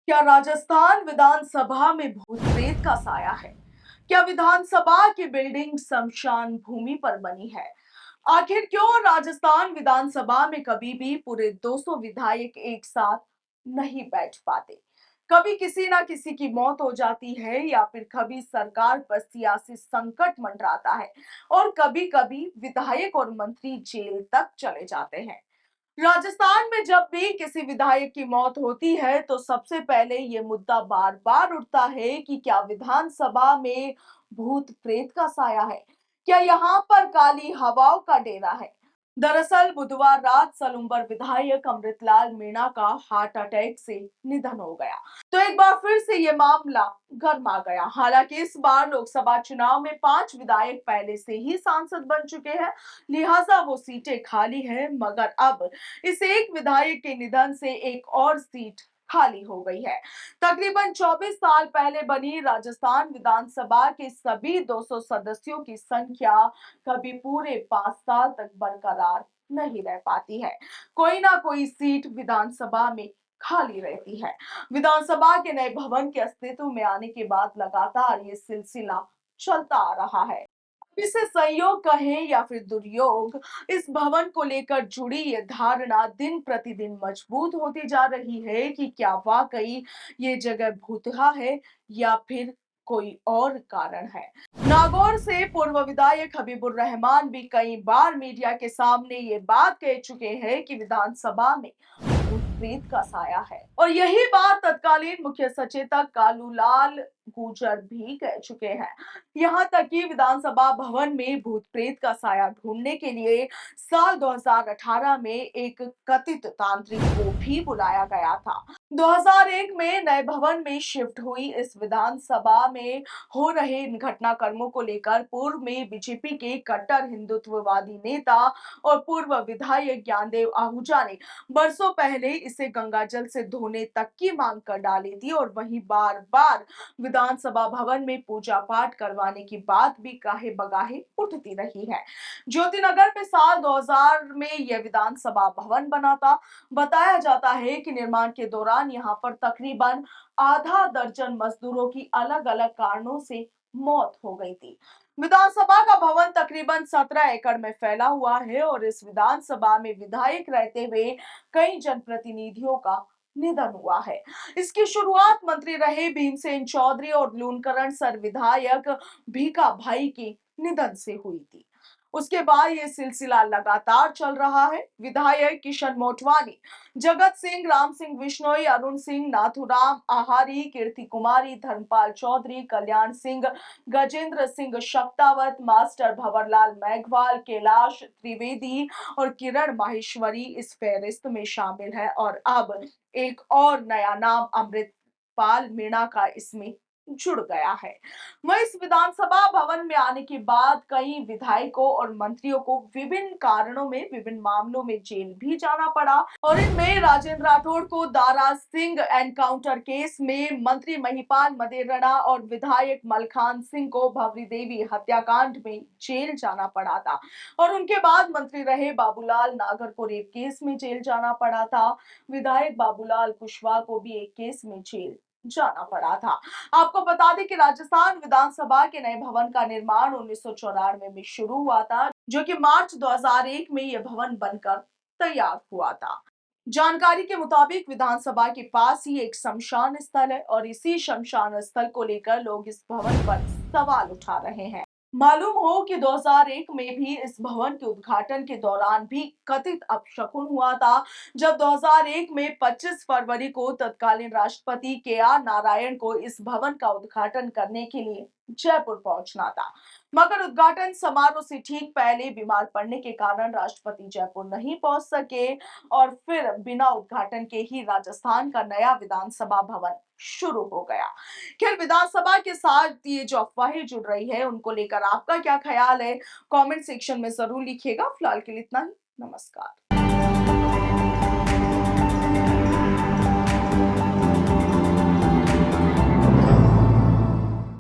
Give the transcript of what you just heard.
क्या राजस्थान विधानसभा में भूत प्रेत का साया है? क्या विधानसभा की बिल्डिंग शमशान भूमि पर बनी है? आखिर क्यों राजस्थान विधानसभा में कभी भी पूरे 200 विधायक एक साथ नहीं बैठ पाते? कभी किसी ना किसी की मौत हो जाती है या फिर कभी सरकार पर सियासी संकट मंडराता है और कभी कभी विधायक और मंत्री जेल तक चले जाते हैं। राजस्थान में जब भी किसी विधायक की मौत होती है तो सबसे पहले ये मुद्दा बार बार उठता है कि क्या विधानसभा में भूत प्रेत का साया है? क्या यहाँ पर काली हवाओं का डेरा है? दरअसल बुधवार रात सलूम्बर विधायक अमृतलाल मीणा का हार्ट अटैक से निधन हो गया। तो एक बार फिर से ये मामला गर्मा गया। हालांकि इस बार लोकसभा चुनाव में 5 विधायक पहले से ही सांसद बन चुके हैं, लिहाजा वो सीटें खाली हैं। मगर अब इस एक विधायक के निधन से एक और सीट खाली हो गई है। तकरीबन 24 साल पहले बनी राजस्थान विधानसभा के सभी 200 सदस्यों की संख्या कभी पूरे 5 साल तक बरकरार नहीं रह पाती है। कोई ना कोई सीट विधानसभा में खाली रहती है। विधानसभा के नए भवन के अस्तित्व में आने के बाद लगातार ये सिलसिला चलता आ रहा है। इसे संयोग कहें या फिर दुर्योग, इस भवन को लेकर जुड़ी ये धारणा दिन प्रतिदिन मजबूत होती जा रही है कि क्या वाकई ये जगह भूतहा है या फिर कोई और कारण है। नागौर से पूर्व विधायक हबीबुर रहमान भी कई बार मीडिया के सामने ये बात कह चुके हैं कि विधानसभा में भूत प्रेत का साया है और यही बात तत्कालीन मुख्य सचेतक कालूलाल गुर्जर भी कह चुके हैं। यहाँ तक कि विधानसभा भवन में भूत प्रेत का साया ढूंढने के लिए साल 2018 में एक कथित तांत्रिक को भी बुलाया गया था। 2001 में नए भवन में शिफ्ट हुई इस विधानसभा में हो रहे इन घटनाक्रमों को लेकर पूर्व में बीजेपी के कट्टर हिंदुत्ववादी नेता और पूर्व विधायक ज्ञानदेव आहूजा ने बरसों पहले इसे गंगाजल से धोने तक की मांग कर डाली थी और वहीं बार बार विधानसभा भवन में पूजा पाठ करवाने की बात भी काहे बगाहे उठती रही है। ज्योतिनगर में साल 2000 में यह विधानसभा भवन बना था। बताया जाता है कि निर्माण के दौरान यहां पर तकरीबन आधा दर्जन मजदूरों की अलग अलग कारणों से मौत हो गई थी। विधानसभा का भवन तकरीबन 17 एकड़ में फैला हुआ है और इस विधानसभा में विधायक रहते हुए कई जनप्रतिनिधियों का निधन हुआ है। इसकी शुरुआत मंत्री रहे भीमसेन चौधरी और लूणकरण सर विधायक भीखा भाई के निधन से हुई थी। उसके बाद ये सिलसिला लगातार चल रहा है। विधायक किशन मोटवानी, जगत सिंह, राम सिंह बिश्नोई, अरुण सिंह, नाथुराम आहारी, कीर्ति कुमारी, धर्मपाल चौधरी, कल्याण सिंह, गजेंद्र सिंह शक्तावत, मास्टर भंवरलाल मेघवाल, कैलाश त्रिवेदी और किरण माहेश्वरी इस फेहरिस्त में शामिल है और अब एक और नया नाम अमृतपाल मीणा का इसमें जुड़ गया है। वह इस विधानसभा भवन में आने के बाद कई विधायकों और मंत्रियों को विभिन्न कारणों में विभिन्न मामलों में जेल भी जाना पड़ा और इनमें राजेंद्र राठौड़ को दारा सिंह एनकाउंटर केस में, मंत्री महिपाल मदेरणा और विधायक मलखान सिंह को भवरी देवी हत्याकांड में जेल जाना पड़ा था और उनके बाद मंत्री रहे बाबूलाल नागर को रेप केस में जेल जाना पड़ा था। विधायक बाबूलाल कुशवाहा को भी एक केस में जेल जाना पड़ा था। आपको बता दें कि राजस्थान विधानसभा के नए भवन का निर्माण 1994 में शुरू हुआ था, जो कि मार्च 2001 में यह भवन बनकर तैयार हुआ था। जानकारी के मुताबिक विधानसभा के पास ही एक शमशान स्थल है और इसी शमशान स्थल को लेकर लोग इस भवन पर सवाल उठा रहे हैं। मालूम हो कि 2001 में भी इस भवन के उद्घाटन के दौरान भी कथित अपशकुन हुआ था, जब 2001 में 25 फरवरी को तत्कालीन राष्ट्रपति के आर नारायण को इस भवन का उद्घाटन करने के लिए जयपुर पहुंचना था। मगर उद्घाटन समारोह से ठीक पहले बीमार पड़ने के कारण राष्ट्रपति जयपुर नहीं पहुंच सके और फिर बिना उद्घाटन के ही राजस्थान का नया विधानसभा भवन शुरू हो गया। खैर, विधानसभा के साथ ये जो अफवाहें जुड़ रही है उनको लेकर आपका क्या ख्याल है? कमेंट सेक्शन में जरूर लिखिएगा। फिलहाल के लिए इतना ही। नमस्कार।